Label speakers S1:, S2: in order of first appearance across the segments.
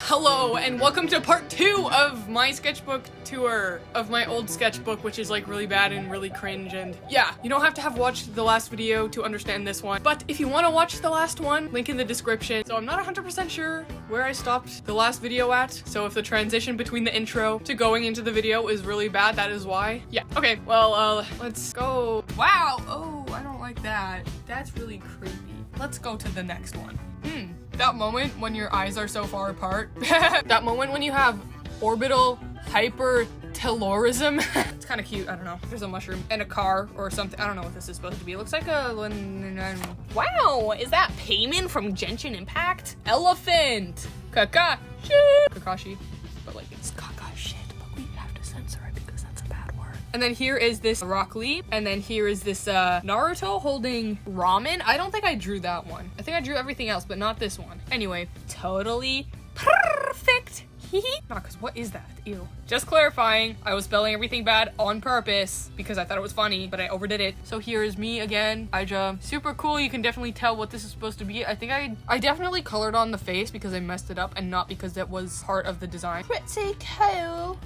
S1: Hello, and welcome to part 2 of my sketchbook tour of my old sketchbook, which is like really bad and really cringe. And yeah, you don't have to have watched the last video to understand this one, but if you want to watch the last one, link in the description. So I'm not 100% sure where I stopped the last video at, so if the transition between the intro to going into the video is really bad, that is why. Yeah, okay, well, let's go. Wow, oh, I don't like that. That's really creepy. Let's go to the next one. That moment when your eyes are so far apart. That moment when you have orbital hypertelorism. It's kind of cute, I don't know. There's a mushroom and a car or something. I don't know what this is supposed to be. It looks like a... Wow, is that payment from Genshin Impact? Elephant! Kakashi! Kakashi. But like, it's Kakashi, but we have to censor it because that's a bad word. And then here is this Rock Lee, and then here is this Naruto holding ramen. I don't think I drew that one. I think I drew everything else, but not this one. Anyway, totally perfect. Not because what is that? Ew. Just clarifying, I was spelling everything bad on purpose because I thought it was funny, but I overdid it. So here is me again, Aija. Super cool. You can definitely tell what this is supposed to be. I think I definitely colored on the face because I messed it up and not because that was part of the design. Pretty cool.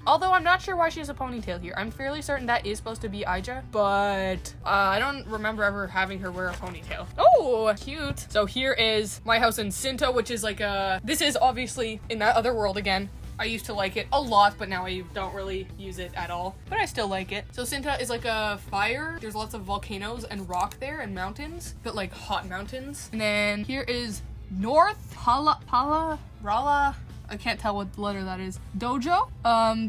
S1: Although I'm not sure why she has a ponytail here. I'm fairly certain that is supposed to be Aija, but I don't remember ever having her wear a ponytail. Oh, cute. So here is my house in Sinto, which is like this is obviously in that other world again. I used to like it a lot, but now I don't really use it at all. But I still like it. So Sinta is like a fire. There's lots of volcanoes and rock there and mountains, but like hot mountains. And then here is North Rala. I can't tell what letter that is. Dojo.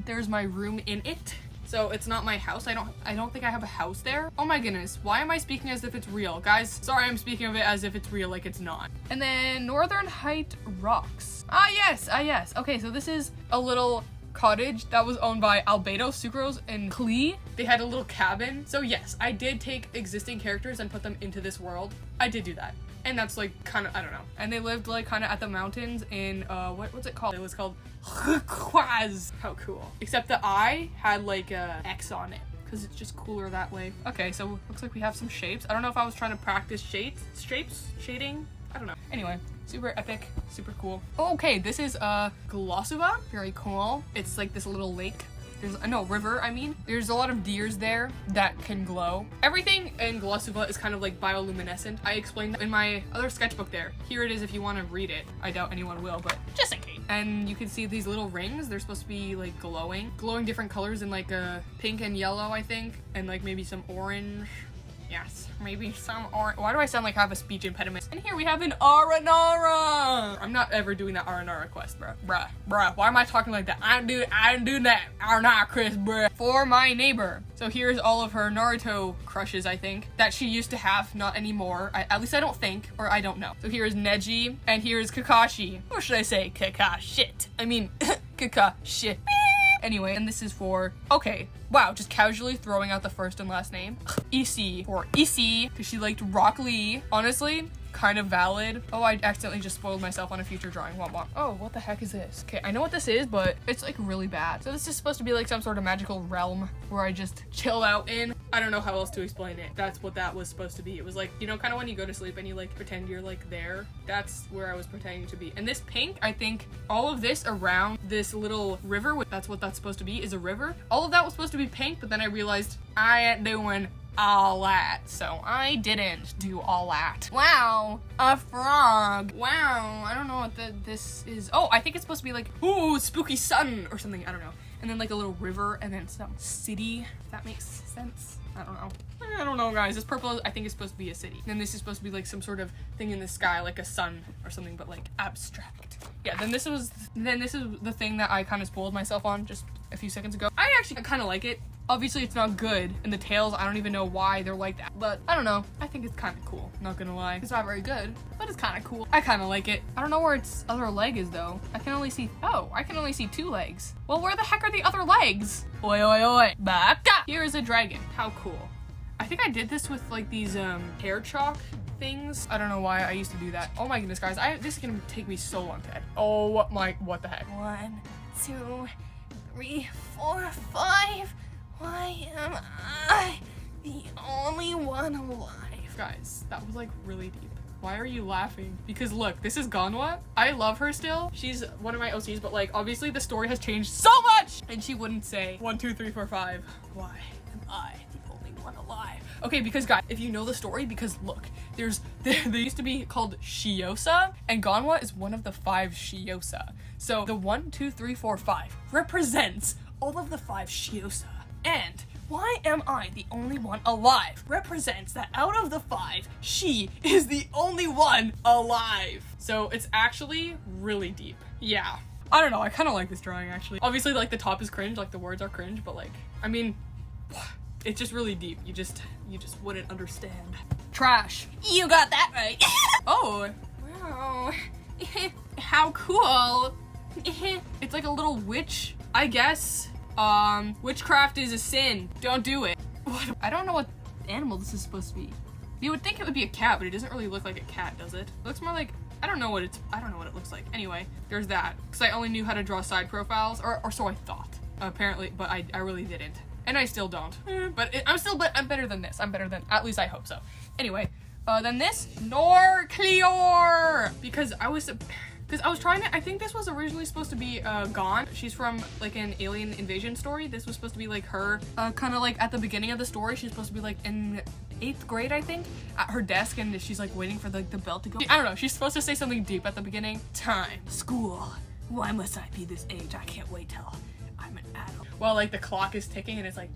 S1: There's my room in it. So it's not my house. I don't think I have a house there. Oh my goodness. Why am I speaking as if it's real? Guys, sorry I'm speaking of it as if it's real, like it's not. And then Northern Height Rocks. Ah yes. Okay, so this is a little cottage that was owned by Albedo, Sucrose, and Klee. They had a little cabin. So yes, I did take existing characters and put them into this world. I did do that. And that's like kind of, I don't know. And they lived like kind of at the mountains in, what's it called? It was called Quaz. How cool. Except the eye had like a X on it because it's just cooler that way. Okay, so looks like we have some shapes. I don't know if I was trying to practice shading. I don't know. Anyway, super epic, super cool. Oh, okay, this is Glossuva. Very cool. It's like this little lake. There's river, I mean. There's a lot of deers there that can glow. Everything in Glossuva is kind of like bioluminescent. I explained in my other sketchbook there. Here it is if you want to read it. I doubt anyone will, but just in case. And you can see these little rings. They're supposed to be like glowing different colors in like pink and yellow, I think, and like maybe some orange. Yes, maybe some orange. Why do I sound like I have a speech impediment? And here we have an Aranara. I'm not ever doing that Aranara quest, bruh. Why am I talking like that? I'm doing that Aranara quest, bruh. For my neighbor. So here's all of her Naruto crushes, I think, that she used to have, not anymore. At least I don't think, or I don't know. So here's Neji, and here's Kakashi. Or should I say Kakashi? I mean, Kakashi. Anyway, and this is for, okay, wow, just casually throwing out the first and last name. Issy for Issy, because she liked Rock Lee. Honestly, kind of valid. Oh, I accidentally just spoiled myself on a future drawing. Womp. Oh, what the heck is this? Okay, I know what this is, but it's like really bad. So this is supposed to be like some sort of magical realm where I just chill out in. I don't know how else to explain it. That's what that was supposed to be. It was like, you know, kind of when you go to sleep and you like pretend you're like there. That's where I was pretending to be. And this pink, I think all of this around this little river, that's what that's supposed to be, is a river. All of that was supposed to be pink, but then I realized I ain't doing all that, so I didn't do all that. Wow, a frog. Wow, I don't know what this is. Oh, I think it's supposed to be like, ooh, spooky sun or something. I don't know. And then like a little river and then some city, if that makes sense. I don't know, guys. This purple, I think, is supposed to be a city. And then this is supposed to be like some sort of thing in the sky, like a sun or something, but like abstract. Yeah, then this is the thing that I kind of spoiled myself on just a few seconds ago. I actually kind of like it. Obviously, it's not good. And the tails, I don't even know why they're like that. But I don't know. I think it's kind of cool. Not gonna lie. It's not very good, but it's kind of cool. I kind of like it. I don't know where its other leg is, though. I can only see 2 legs. Well, where the heck are the other legs? Oi, oi, oi. Baka! Here is a dragon. How cool. I think I did this with, like, these, hair chalk things. I don't know why I used to do that. Oh my goodness, guys. This is gonna take me so long to edit. Oh my, what the heck? 1, 2, 3, 4, 5. Why am I the only one alive? Guys, that was like really deep. Why are you laughing? Because look, this is Ganwa. I love her still. She's one of my OCs, but like obviously the story has changed so much. And she wouldn't say 1, 2, 3, 4, 5. Why am I the only one alive? Okay, because guys, if you know the story, because look, they used to be called Shiosa, and Ganwa is one of the 5 Shiosa. So the 1, 2, 3, 4, 5 represents all of the 5 Shiosa. And why am I the only one alive represents that out of the 5, she is the only one alive. So it's actually really deep. Yeah. I don't know, I kind of like this drawing actually. Obviously like the top is cringe, like the words are cringe, but like, I mean, it's just really deep. You just wouldn't understand. Trash. You got that right. Oh, wow. How cool. It's like a little witch, I guess. Witchcraft is a sin. Don't do it. What? I don't know what animal this is supposed to be. You would think it would be a cat, but it doesn't really look like a cat, does it? It looks more like, I don't know what it looks like. Anyway, there's that. Because I only knew how to draw side profiles, or so I thought. Apparently, but I really didn't. And I still don't. But I'm better than this. At least I hope so. Anyway, then this, Norcleor! Because I was trying to, I think this was originally supposed to be, Gone. She's from, like, an alien invasion story. This was supposed to be, like, her, kind of, like, at the beginning of the story, she's supposed to be, like, in 8th grade, I think, at her desk, and she's, like, waiting for, like, the bell to go. I don't know, she's supposed to say something deep at the beginning. Time. School. Why must I be this age? I can't wait till I'm an adult. Well, like, the clock is ticking, and it's, like,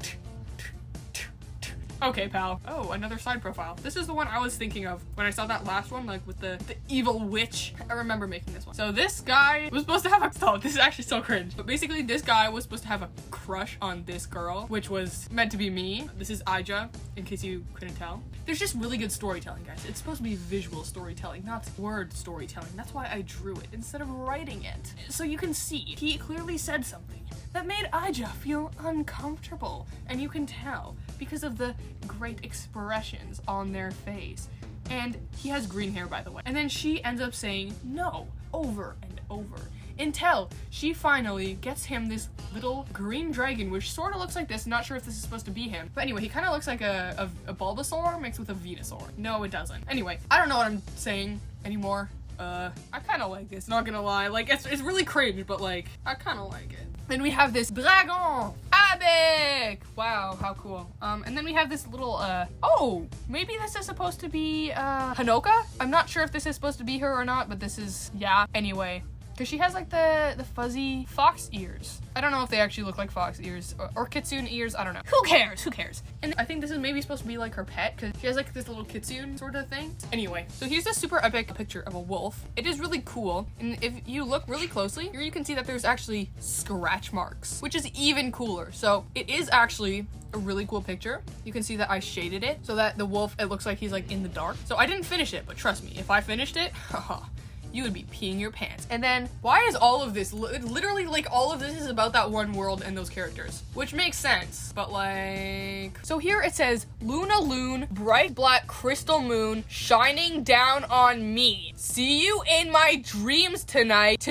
S1: okay, pal. Oh, another side profile. This is the one I was thinking of when I saw that last one, like with the evil witch. I remember making this one. So this guy was supposed to have a, oh, this is actually so cringe. But basically this guy was supposed to have a crush on this girl, which was meant to be me. This is Aija, in case you couldn't tell. There's just really good storytelling, guys. It's supposed to be visual storytelling, not word storytelling. That's why I drew it instead of writing it. So you can see, he clearly said something that made Aija feel uncomfortable. And you can tell because of the great expressions on their face. And he has green hair, by the way. And then she ends up saying no over and over until she finally gets him this little green dragon, which sort of looks like this. Not sure if this is supposed to be him. But anyway, he kind of looks like a Bulbasaur mixed with a Venusaur. No, it doesn't. Anyway, I don't know what I'm saying anymore. I kind of like this, not gonna lie. Like, it's really cringe, but like, I kind of like it. Then we have this dragon, Avec! Wow, how cool. And then we have this little, oh, maybe this is supposed to be, Hanoka? I'm not sure if this is supposed to be her or not, but this is, yeah. Anyway, because she has like the fuzzy fox ears. I don't know if they actually look like fox ears or kitsune ears, I don't know. Who cares? Who cares? And I think this is maybe supposed to be like her pet because she has like this little kitsune sort of thing. Anyway, so here's a super epic picture of a wolf. It is really cool. And if you look really closely, here you can see that there's actually scratch marks, which is even cooler. So it is actually a really cool picture. You can see that I shaded it so that the wolf, it looks like he's like in the dark. So I didn't finish it, but trust me, if I finished it, haha, you would be peeing your pants. And then why is all of this literally like all of this is about that one world and those characters, which makes sense, but like, so here it says Luna Loon, bright black crystal moon shining down on me, see you in my dreams tonight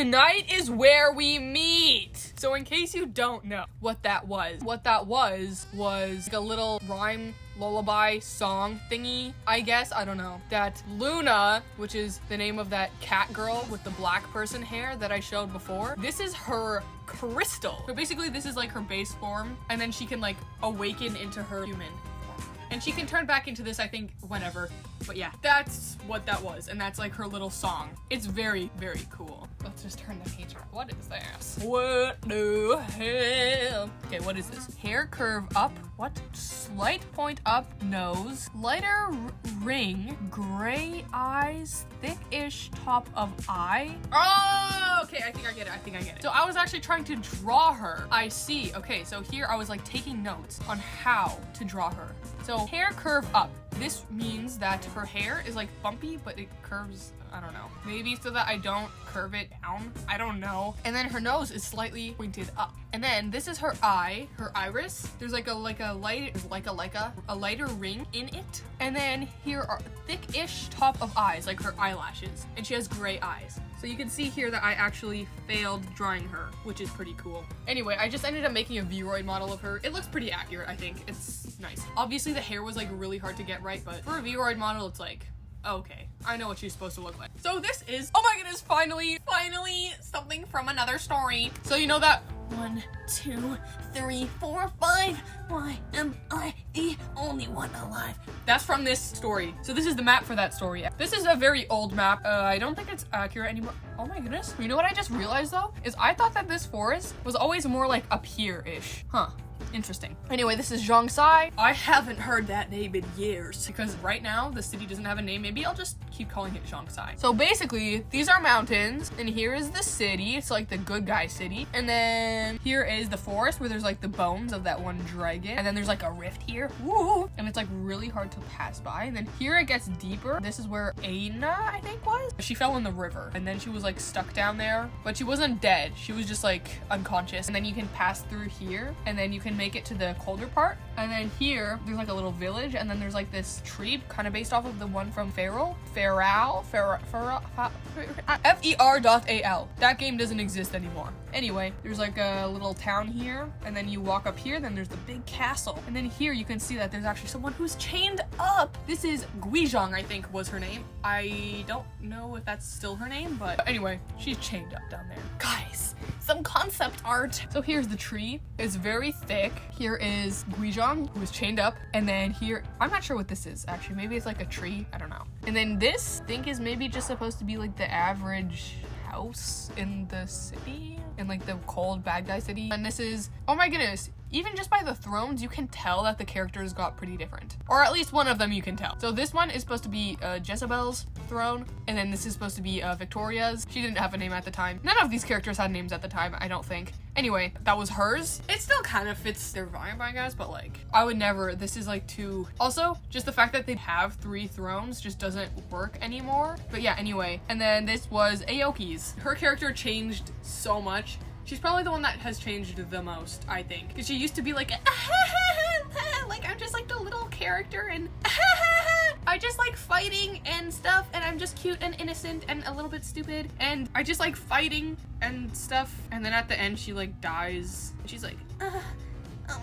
S1: is where we meet. So in case you don't know what that was like a little rhyme lullaby song thingy, I guess, I don't know, that Luna, which is the name of that cat girl with the black person hair that I showed before, this is her crystal. So basically this is like her base form, and then she can like awaken into her human form. And she can turn back into this, I think, whenever. But yeah, that's what that was, and that's like her little song. It's very, very cool. Let's just turn the page around. What is this? What the hell? Okay, what is this? Hair curve up. What? Slight point up nose. Lighter ring. Gray eyes. Thick-ish top of eye. Oh, okay, I think I get it. So I was actually trying to draw her. I see. Okay, so here I was like taking notes on how to draw her. So hair curve up. This means that her hair is like bumpy, but it curves, I don't know. Maybe so that I don't curve it down. I don't know. And then her nose is slightly pointed up. And then this is her eye, her iris. There's like a lighter ring in it. And then here are thick-ish top of eyes, like her eyelashes. And she has gray eyes. So you can see here that I actually failed drawing her, which is pretty cool. Anyway, I just ended up making a Vroid model of her. It looks pretty accurate, I think. It's nice. Obviously the hair was like really hard to get right, but for a Vroid model, it's like, Okay, I know what she's supposed to look like. So this is, oh my goodness, finally something from another story. So you know that
S2: 1, 2, 3, 4, 5. Why am I the only one alive?
S1: that's from this story. So this is the map for that story. This is a very old map. I don't think it's accurate anymore. Oh my goodness. You know what I just realized though? Is I thought that this forest was always more like up here-ish. Huh. Interesting. Anyway, this is Zhongsai. I haven't heard that name in years because right now the city doesn't have a name. Maybe I'll just keep calling it Zhongsai. So basically, these are mountains, and here is the city. It's like the good guy city. And then here is the forest where there's like the bones of that one dragon. And then there's like a rift here. Woo! And it's like really hard to pass by. And then here it gets deeper. This is where Aina, I think, was. She fell in the river, and then she was like stuck down there, but she wasn't dead. She was just like unconscious. And then you can pass through here, and then you can make it to the colder part. And then here there's like a little village, and then there's like this tree kind of based off of the one from Feral. F-E-R.A-L. That game doesn't exist anymore. Anyway, there's like a little town here, and then you walk up here, then there's the big castle. And then here you can see that there's actually someone who's chained up. This is Guizhong, I think was her name. I don't know if that's still her name, but anyway, she's chained up down there. Guys, some concept art. So here's the tree. It's very thick. Here is Guizhong, who is chained up. And then here, I'm not sure what this is actually. Maybe it's like a tree. I don't know. And then this, I think, is maybe just supposed to be like the average house in the city, in like the cold bad guy city. And this is, oh my goodness, even just by the thrones, you can tell that the characters got pretty different. Or at least one of them you can tell. So this one is supposed to be Jezebel's throne, and then this is supposed to be Victoria's. She didn't have a name at the time. None of these characters had names at the time, I don't think. Anyway, that was hers. It still kind of fits their vibe, I guess, but like, I would never, this is like too, also, just the fact that they have 3 thrones just doesn't work anymore. But yeah, anyway. And then this was Aoki's. Her character changed so much. She's probably the one that has changed the most, I think. Because she used to be like, like, I'm just like the little character and I just like fighting and stuff, and I'm just cute and innocent and a little bit stupid, and I just like fighting and stuff. And then at the end, she like dies. And she's like,
S2: oh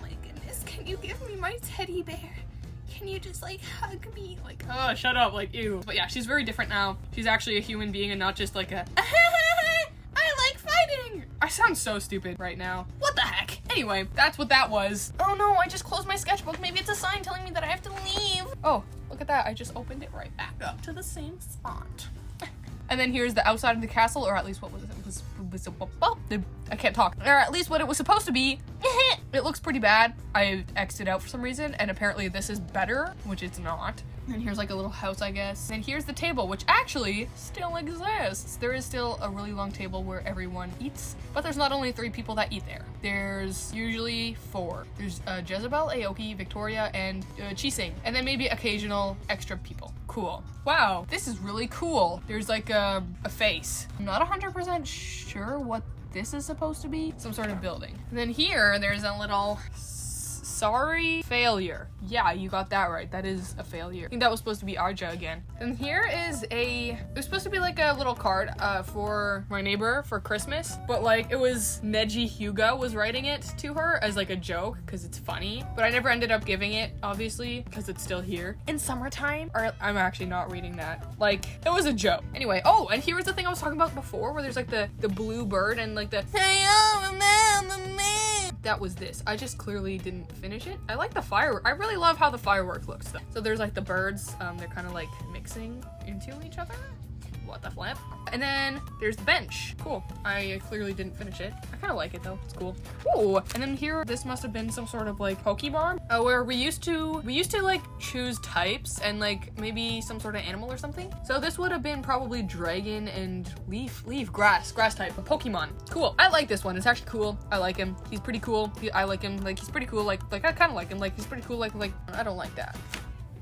S2: my goodness, can you give me my teddy bear? Can you just like hug me?
S1: Like, oh, shut up, like, ew. But yeah, she's very different now. She's actually a human being and not just like a I sound so stupid right now. What the heck? Anyway, that's what that was. Oh no, I just closed my sketchbook. Maybe it's a sign telling me that I have to leave. Oh, look at that. I just opened it right back up to the same spot. And then here's the outside of the castle, or at least what was it? I can't talk. Or at least what it was supposed to be. It looks pretty bad. I X'd it out for some reason, and apparently this is better, which it's not. And here's like a little house, I guess. And here's the table, which actually still exists. There is still a really long table where everyone eats, but there's not only 3 people that eat there. There's usually 4. There's Jezebel, Aoki, Victoria, and Chising, and then maybe occasional extra people. Cool. Wow, this is really cool. There's like a face. I'm not 100% sure what this is supposed to be. Some sort of building. And then here, there's a little sorry failure. Yeah, you got that right. That is a failure. I think that was supposed to be Arja again. And here is it was supposed to be like a little card for my neighbor for Christmas, but like it was Neji Hyuga was writing it to her as like a joke because it's funny, but I never ended up giving it, obviously, because it's still here. In summertime, or I'm actually not reading that. Like, it was a joke. Anyway, oh, and here was the thing I was talking about before where there's like the blue bird and like the that was this. I just clearly didn't finish it. I like the firework. I really love how the firework looks though. So there's like the birds, they're kind of like mixing into each other. What the flip? And then there's the bench. Cool. I clearly didn't finish it. I kind of like it though. It's cool. Ooh. And then here, this must have been some sort of like Pokemon, where we used to like choose types and like maybe some sort of animal or something. So this would have been probably dragon and leaf, grass type of Pokemon. Cool. I like this one. It's actually cool. I like him. He's pretty cool. I like him. Like, he's pretty cool. Like I kind of like him. Like, he's pretty cool. Like, I don't like that.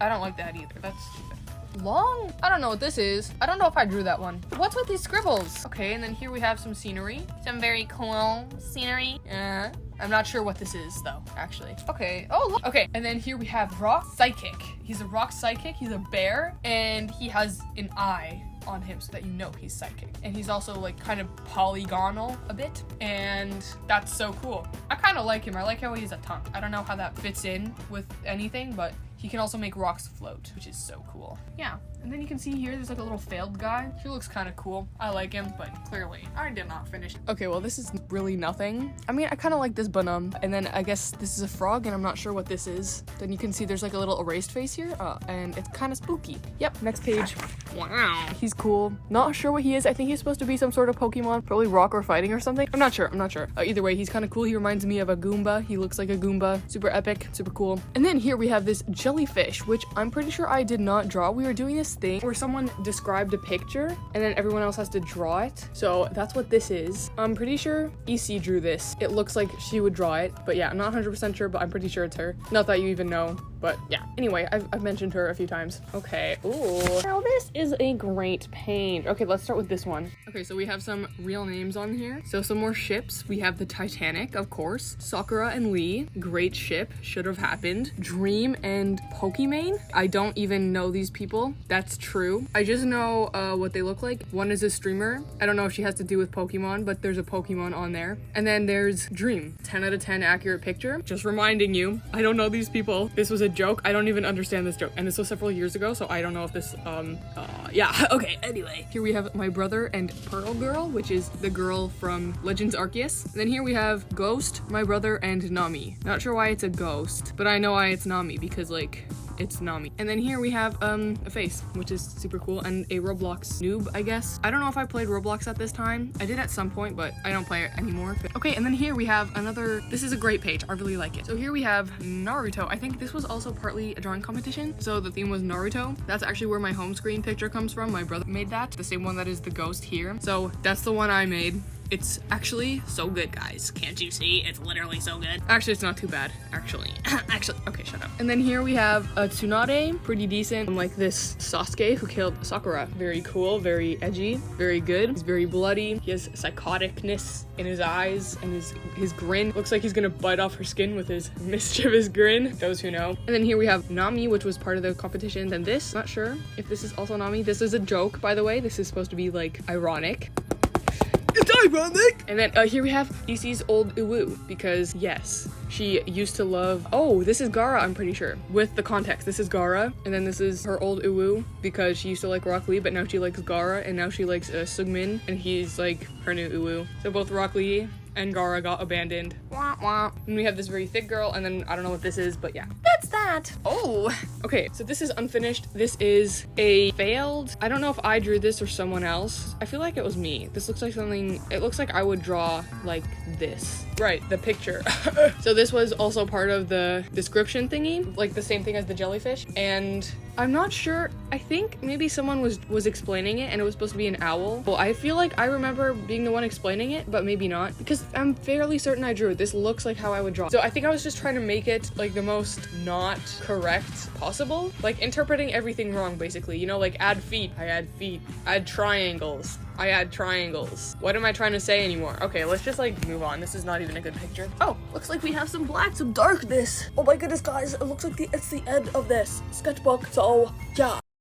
S1: I don't like that either. That's stupid. Long? I don't know what this is. I don't know if I drew that one. What's with these scribbles? Okay, and then here we have some scenery. Some very cool scenery. I'm not sure what this is though, actually. Okay, oh look. Okay, and then here we have Rock Psychic. He's a rock psychic, he's a bear, and he has an eye on him so that you know he's psychic. And he's also like kind of polygonal a bit, and that's so cool. I kind kind of like him. I like how he has a tongue. I don't know how that fits in with anything, but he can also make rocks float, which is so cool. Yeah, and then you can see here there's like a little failed guy. He looks kind of cool. I like him, but clearly I did not finish. Okay, well this is really nothing. I mean, I kind of like this Bunum, and then I guess this is a frog, and I'm not sure what this is. Then you can see there's like a little erased face here, and it's kind of spooky. Yep, next page. Wow, he's cool. Not sure what he is. I think he's supposed to be some sort of Pokemon, probably rock or fighting or something. I'm not sure. Either way, he's kind of cool. He reminds me of a Goomba. He looks like a Goomba. Super epic, super cool. And then here we have this jellyfish, which I'm pretty sure I did not draw. We were doing this thing where someone described a picture and then everyone else has to draw it. So that's what this is. I'm pretty sure EC drew this. It looks like she would draw it, but yeah, I'm not 100% sure, but I'm pretty sure it's her. Not that you even know, but yeah. Anyway, I've mentioned her a few times. Okay, ooh. Now this is a great paint. Okay, let's start with this one. Okay, so we have some real names on here. So some more ships. We have the Titanic, of course. Sakura and Lee. Great ship. Should have happened. Dream and Pokimane. I don't even know these people. That's true. I just know what they look like. One is a streamer. I don't know if she has to do with Pokemon, but there's a Pokemon on there. And then there's Dream. 10 out of 10 accurate picture. Just reminding you, I don't know these people. This was a joke. I don't even understand this joke. And this was several years ago, so I don't know if this, yeah. Okay, anyway. Here we have my brother and Pearl Girl, which is the girl from Legends Arceus. And then here we have Ghost, my brother, and Nami. Not sure why it's a ghost, but I know why it's Nami because, like, it's Nami. And then here we have a face, which is super cool, and a Roblox noob, I guess. I don't know if I played Roblox at this time. I did at some point, but I don't play it anymore. Okay, and then here we have another, this is a great page. I really like it. So here we have Naruto. I think this was also partly a drawing competition. So the theme was Naruto. That's actually where my home screen picture comes from. My brother made that, the same one that is the ghost here. So that's the one I made. It's actually so good, guys. Can't you see? It's literally so good. Actually, it's not too bad. Actually, okay, shut up. And then here we have a Tsunade, pretty decent. Like this Sasuke who killed Sakura. Very cool, very edgy, very good. He's very bloody. He has psychoticness in his eyes, and his grin looks like he's gonna bite off her skin with his mischievous grin. Those who know. And then here we have Nami, which was part of the competition. Then this, not sure if this is also Nami. This is a joke, by the way. This is supposed to be like ironic. It's ironic! And then here we have DC's old Uwu, because yes, she used to love, oh, this is Gaara, I'm pretty sure. With the context, this is Gaara, and then this is her old Uwu, because she used to like Rock Lee, but now she likes Gaara, and now she likes Sungmin, and he's like her new Uwu. So both Rock Lee and Gaara got abandoned. Wah, wah. And we have this very thick girl, and then I don't know what this is, but yeah. That's that. Oh, okay, so this is unfinished. This is a failed, I don't know if I drew this or someone else. I feel like it was me. This looks like something, it looks like I would draw like this. Right, the picture. So this was also part of the description thingy, like the same thing as the jellyfish, and I'm not sure. I think maybe someone was explaining it and it was supposed to be an owl. Well, I feel like I remember being the one explaining it, but maybe not, because I'm fairly certain I drew it. This looks like how I would draw. So I think I was just trying to make it like the most not correct possible, like interpreting everything wrong, basically. You know, like add feet, I add feet. Add triangles, I add triangles. What am I trying to say anymore? Okay, let's just like move on. This is not even a good picture. Oh, looks like we have some black, some darkness. Oh my goodness, guys, it looks like it's the end of this sketchbook. So yeah,